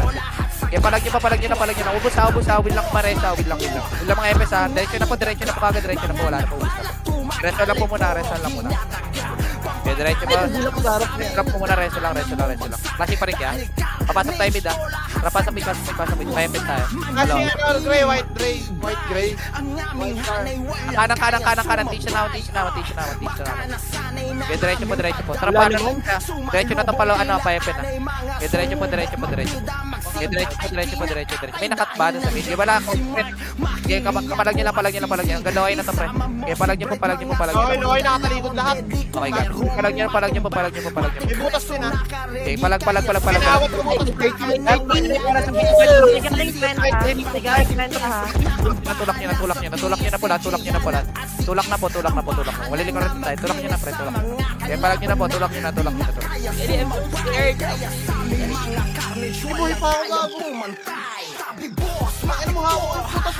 Kaya palag nyo na. Ubus ha. Win lang Maresa. Win lang mga FS ha. Diretso na po kagad. Diretso na po. Wala na po. Ubus na. Resto lang po muna. Okay, diretso po. Drop po muna. Resto lang. Classic pa rin kaya. Papasok tayo mid ha. Pasok mid. May FS tayo. Kasi ano, gray, white gray. White car. Kanan. Teach na. Okay, diretso po. Tara pa. Diretso na itong palo. Pa-FS na. Okay, diretso po. Okay, diretso. May nakatba doon sa mid. Wala akong friend. Okay, kapalag nyo lang. Galaw na to, pre. Okay, palag nyo po. Okay, nakatalikod lahat. Okay, guys. Palag nyo po. May butas din ha. Okay, palag. Tinawat ko butas. Natulak nyo na po lahat. Tulak na po. Waliling ko rin tayo. Tulak nyo na, pre. Okay, palag nyo na po. Tulak nyo na. Buhay pa ako gago. Makin mo hawak ang butas.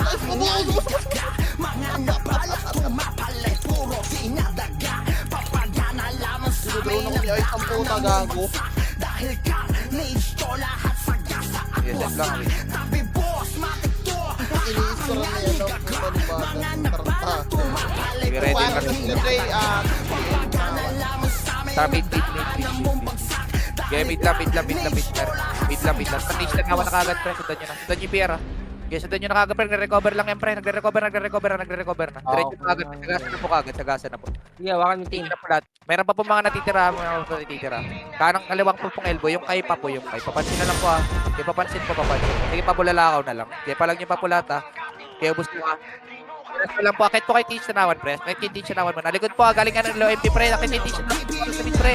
Sinudro na ko ni Ice ang puta gago. Yes, lang. Iniis ko rin na yan ang puta ni Bata. Sige, ready ka. Gray, Tara, mid. Okay, mid lang. Patis na naman na kagad, pre. Sundan nyo na. Sundan nyo yung PR, ha. Okay, sundan nyo na kagad, pre. Nagre-recover lang yan, pre. Nagre-recover na. Diretso na kagad. Sagasan na po. Sige, hawakan yung team. Hindi na po lahat. Meron pa po mga natitira. Kanang kaliwang po pong elbow. Yung kay pa po. Papansin na lang po, ha. Okay, papansin. Sige, pabulalakaw na lang. Okay, palag nyo pa po lahat, ha. Okay, ubus nyo, ha. Diretso lang po. Akit po kay Teach na nawan, pre. Akit kay Teach na nawan mo. Nalikod po, ha. Galing ka ng low MP, pre. Akit kay Teach na nawan, pre.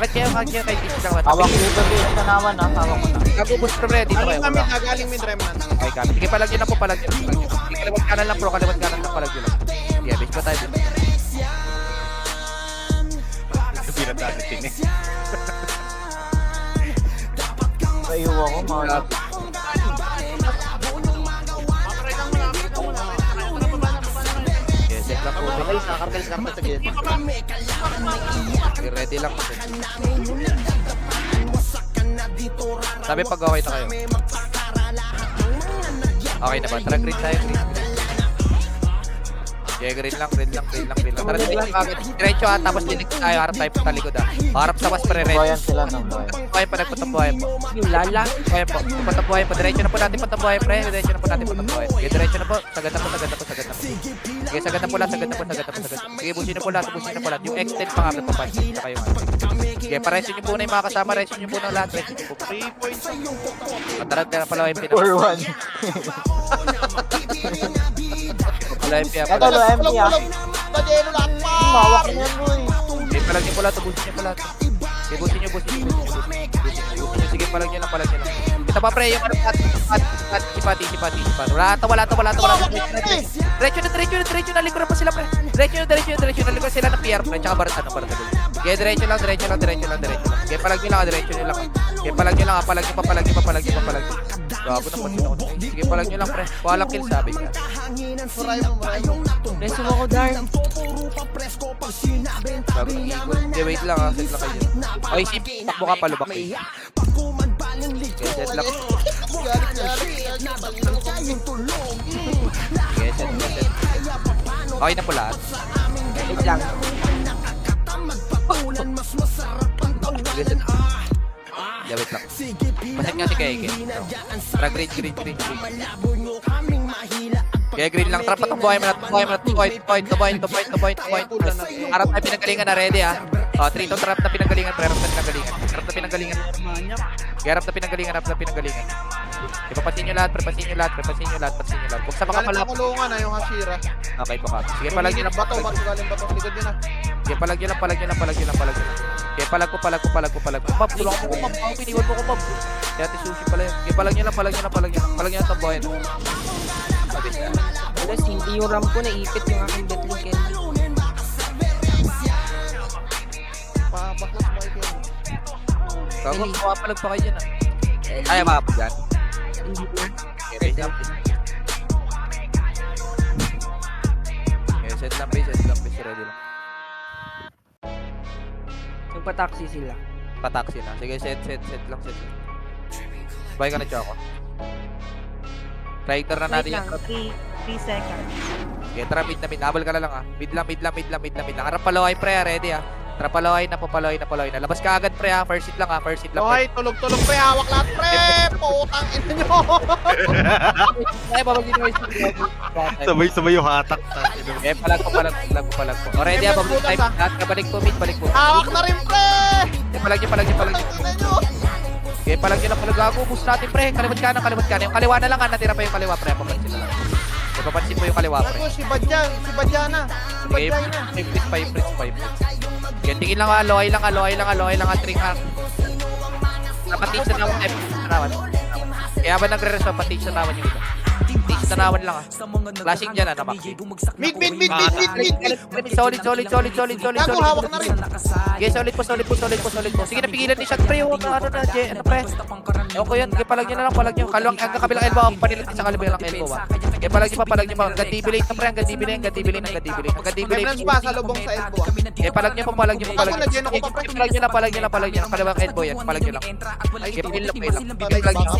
Akit kayo kay Teach na nawan. Hawak dito din sa naman ha. Hawak ko na. Kabubus, pre. Dito kayo. Galing mid Remnant. Okay, kami. Sige, palag nyo na po. Kaliwat kanan lang, bro. Kaliwat kanan lang, palag nyo lang. Yeah, base pa tayo dito. Bilang dati tingin. Paiwa ko, mga. Yes, set lang po. Kartel sa gilid. Ready lang po. Sabi pag okay na kayo. Okay na ba? Tara, green tayo. Okay, green lang. Tara, diretso ha, tapos dinig tayo. Harap tayo po talikod ha. Harap sa mas pre-ready. Bayan sila ng bayan. Buhay pa, nagpatambuhay po. Yung lala. Patambuhay po. Diretso na po natin patambuhay, pre. Diretso na po natin patambuhay. Okay, diretso na po. Sagad na po. Okay, sagad na po lahat. Sige, busin na po lahat. Yung extend pa nga, papansin na kayo. Okay, paresin nyo po na yung mga kasama. Resin nyo po na lahat. 3 points. Matarad na pala yung MP na. 4-1. Pala MP na Ito, pala. lo MP ha. Tadeno lahat pa. Mawak na yan, boy. Okay, palag nyo po lahat. Busin nyo po lahat. Okay, busin nyo. Sige, palag nyo lang. Ito pa, pre. Yung sipati. Wala to. Diretso na. Likuran pa sila, pre. Diretso na. Likuran sila ng PR, pre. Tsaka barata. Okay, diretso lang. Okay, palag nyo lang. Diretso nyo lang. Okay, palag nyo lang. Palag nyo. Gago na po sila. Sige, palag nyo lang, pre. Walang kill, sabi niya. Maray mo. Reso mo ko, Dark. Gago na ikot. Okay, wait lang, ha. Set lang kayo. Okay, sip. Takbo ka pa, lubak kayo. Okay, set lang. Okay, set. Okay na po lahat. Wait lang. Okay, set. Yeah, wait lang. Paset nga si Keke. Tara, green. Kaya green lang. Tara, patambuhay mo na. Point. Harap na pinagalingan na, ready ha. 3 to trap na pinagalingan. Harap na pinagalingan. Harap na pinagalingan. Ipapansin nyo lahat. Huwag sa Galing makapalap. pa kulungan na yung Hashira. Okay po ka. Sige, palag nyo lang. Bato. Galing bato. Likod yun na. Okay, palag nyo lang. Okay, palag ko. Mab, tulungan mo ko, mab. Piniwan mo ko, mab. Kaya ati sushi pala yun. Okay, palag nyo lang. Palag nyo lang tambuhin. Alas, hindi yung RAM ko naipit yung aking Betley Candy. Pabaklas mo ikaw. Gago, mapapalag pa kayo dyan ah. Ay, makapag dyan. Hindi ko. Okay, base lang. Set lang base, ready lang. Yung pataksi sila. Pataksi na. Sige, set lang. Buy ka na, Choco. Traitor na natin yan. 3 seconds. Okay, tara, mid na mid. Habol ka na lang, ah. Mid lang. Harap palaway, pre, ah. Ready, ah. Tara, palaway na. Labas ka agad, pre, ah. First hit lang, pre. Okay, tulog-tulog pre, hawak lahat pre! Putang ina nyo! Ay, babagin mo yung Sabay-sabay yung hatak. eh, palag ko. O, ready, ah. Babagin time. Lahat ka, balik po, mid. Hawak na rin pre! Eh, palag niyo. Ina nyo! Okay, palag niyo lang. Gago, boost natin, pre. Kalimut ka na. Yung kaliwa na lang, ah. Natira pa yung kaliwa, pre. Papansin na lang. Papansin mo yung kaliwa, pre. Gago, si Badyana. Okay, 5 minutes. Okay, tingin lang, aloy lang, string hack. Napatig sa nawan, Kaya ba nagre-resolve, patig sa nawan yung iba. Patig sa nawan lang, ah. Flashing dyan, ah, napak. Mid! Solid. Gago, hawak na rin. Okay, solid po. Sige, napigilan ni shot, pre. Ano, pre? Ewan ko yun. Okay, palag nyo na lang, Kalawang, hanggang kabilang elbow, ang panilatin sa kabilang elbow, ah. Okay, palag nyo pa. Hanggang D-belate na, pre. Hanggang D-belate. Remnants pa sa lubong sa elbow. Okay, palag nyo. Ako, nagyan ako pa pre. Palag nyo na. Kalawang elbow yan, palag nyo lang. Okay, pil lang. Okay, palag nyo.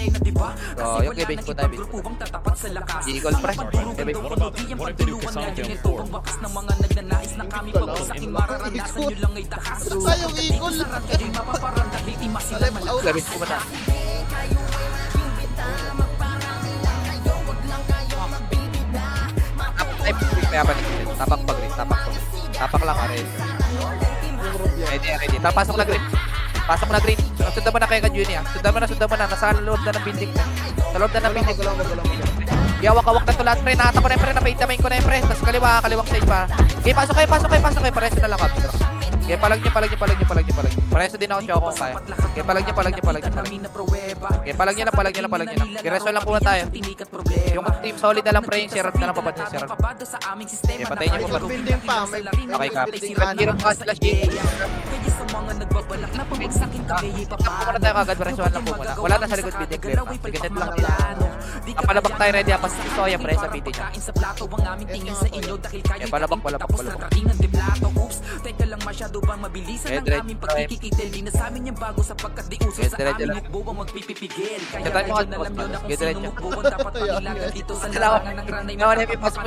So, yung base ko tayo, Eagle, pre. Okay, base ko. Tayong eagle. Labis ko muna. Tapak lang, are. Ready. Pasok na green. Sundan mo na kay Kajuni, ah. Sundan mo na. Nasa loob na ng building. Sa loob na ng building. Hawak na to lahat, pre. Nakata ko na, pre. Napaitamain ko na, pre. Tapos kaliwang side pa. Okay, pasok kayo. Pareso na lang, kapit. Okay, palag nyo. Pareso din ako, Choco, kaya. Okay, palag nyo. Okay, palag nyo lang. Okay, resol lang muna tayo. Yung team solid na lang, pre. Yung Sherrod na lang, pabat yung Sherrod. Okay, patayin nyo po. Building pa. Okay, kapit. Hirap ka sila, Jay. Muna tayo kagad, resuan lang po muna. Wala na sa likod, building clear na. Sige, set lang nila. Palabak tayo, ready, pas Soya, pre, sa meeting niya. Okay, palabak.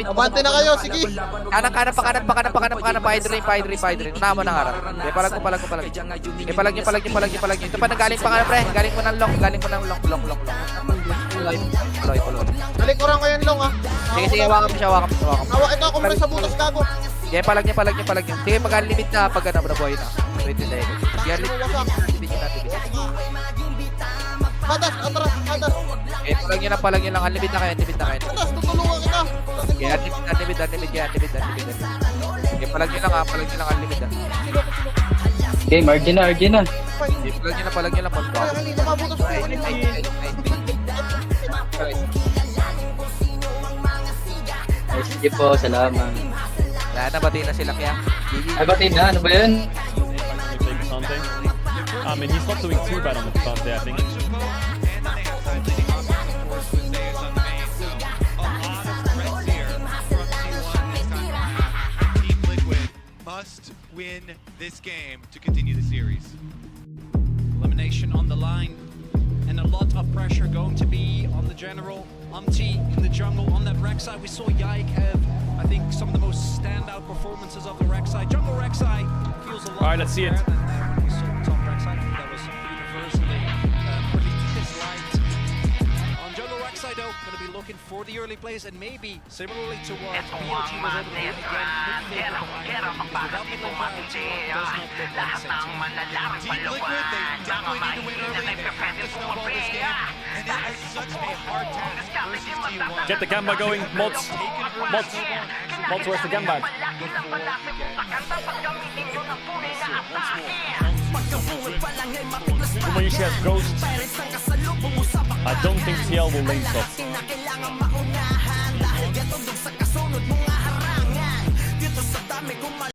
Abante na kayo, sige. Kanan pa, pa-drain. Una mo ng harap. Okay, palag ko. Okay, palag nyo. Ito pa, nagaling pa nga, pre. Galing mo ng long. Paloy. Nalikuran ko yan long, ah. Sige, hawakan mo siya. Hawak ito ako pre sa butas, gago. Okay, palag nyo. Sige, pag-limit na, pag boy na. 20 seconds. Yan, limit natin. Hadas. Okay, palag nyo lang. Unlimit na kayo. Hadas, tutulungan kita. Okay, unlimit. Okay, palag nyo lang, unlimit na. Okay, margin na. Okay, palag nyo lang. Ay, halika, mabutas ko. Sige po, salamat. Wala na, batiin na sila kaya. Ay, ba't na? Ano ba yun? And he's not doing too bad on the front there, I think. Team Liquid must win this game to continue the series. Elimination on the line, and a lot of pressure going to be on the general. Umti in the jungle on that Rek'Sai. We saw Yike have, I think, some of the most standout performances of the Rek'Sai. Jungle Rek'Sai feels a lot. All right, let's see it. We saw Tom Rek'Sai. That was universally pretty disliked. On Jungle Rek'Sai, though, going to be looking for the early plays, and maybe similarly to what BLG was able to do again, midfield without middle ground, does not look like the same team. Team Liquid, they definitely need to win early. They have to snowball this game, and it is such a hard task versus T1. Get the Gamba going, Mods, where's the Gamba? Kumayishi has Ghost. I don't think TL will lane stop.